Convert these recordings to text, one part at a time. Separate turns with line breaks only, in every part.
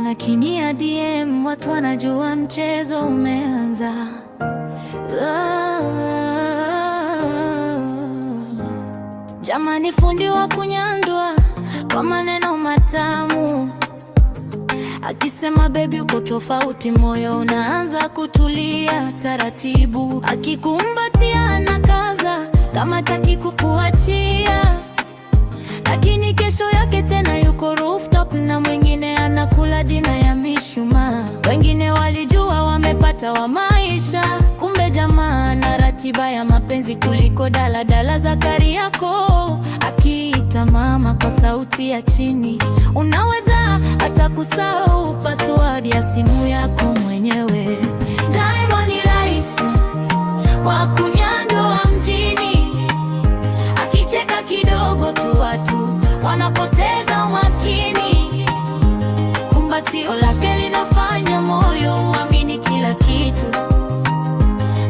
anakinia DM, watu wanajua mchezo umeanza. Jamani, fundi wa kunyandua kwa maneno matamu, akisema baby uko tofauti, moyo unaanza kutulia taratibu. Akikumbatia anakaza kama taki kukuachia, lakini kesho yake tena yuko rooftop na mwingine anakula dina ya mishumaa. Wengine walijua wamepata wa maisha, kumbe jamaa na ratiba ya mapenzi kuliko daladala za Kariakoo. Akiita mama kwa sauti ya chini, unaweza hata kusahau password ya simu yako mwenyewe. Diamond ni rais wa kunyandua mjini, akicheka kidogo tu watu wanapoteza umakini. Kumbatio lake linafanya moyo uamini kila kitu,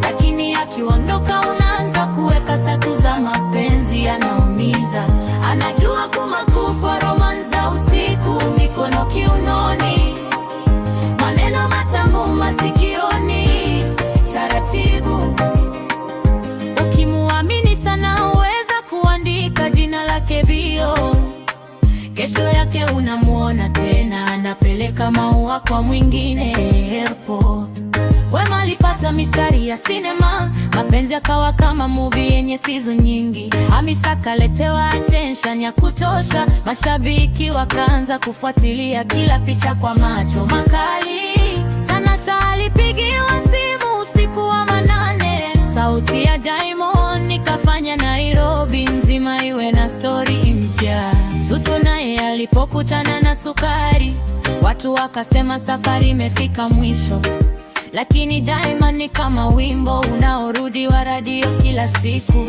lakini akiondoka unaanza kuweka status za mapenzi yanaumiza. Anajua kumakupa romance za usiku, mikono kiunoni, maneno matamu masikioni, taratibu. Ukimuamini sana uweza kuandika jina lake bio, kesho yake unamuona tena anapeleka maua kwa mwingine airport. Wema alipata mistari ya sinema, mapenzi akawa kama movie yenye season nyingi. Hamisa kaletewa attention ya kutosha, mashabiki wakaanza kufuatilia kila picha kwa macho makali. Tanasha alipigiwa simu usiku wa manane, sauti ya Diamond ikafanya Nairobi nzima iwe na story mpya. Zuchu naye alipokutana na Sukari, watu wakasema safari imefika mwisho. Lakini Diamond ni kama wimbo unaorudi wa radio kila siku,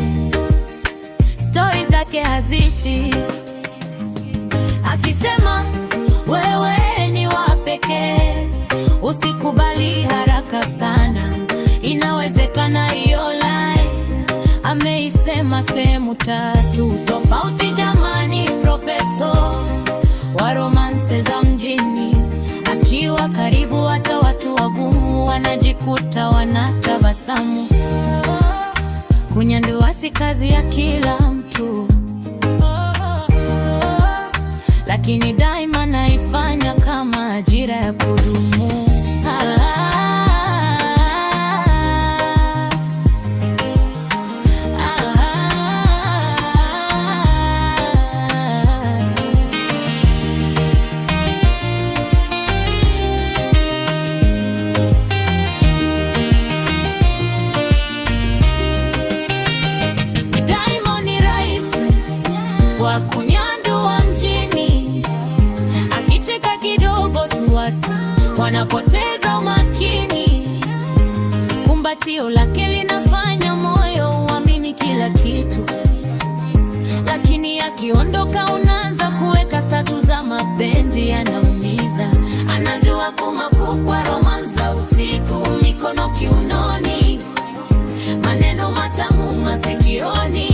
stories zake hazishi, akisema wewe ni wa pekee, usikubali haraka sana, inawezekana. Hiyo line ameisema sehemu 3 tofauti. Jamani, professor wa romance za mjini, akiwa karibu hata watu wagumu wanajikuta wanatabasamu. Kunyandua si kazi ya kila mtu, lakini Diamond naifanya kama ajira ya kudumu. Wa kunyandua mjini, akicheka kidogo tu watu wanapoteza umakini. Kumbatio lake linafanya moyo uamini kila kitu, lakini akiondoka unaanza kuweka status za mapenzi yanaumiza. Anajua kumakukwa romance za usiku, mikono kiunoni, maneno matamu masikioni.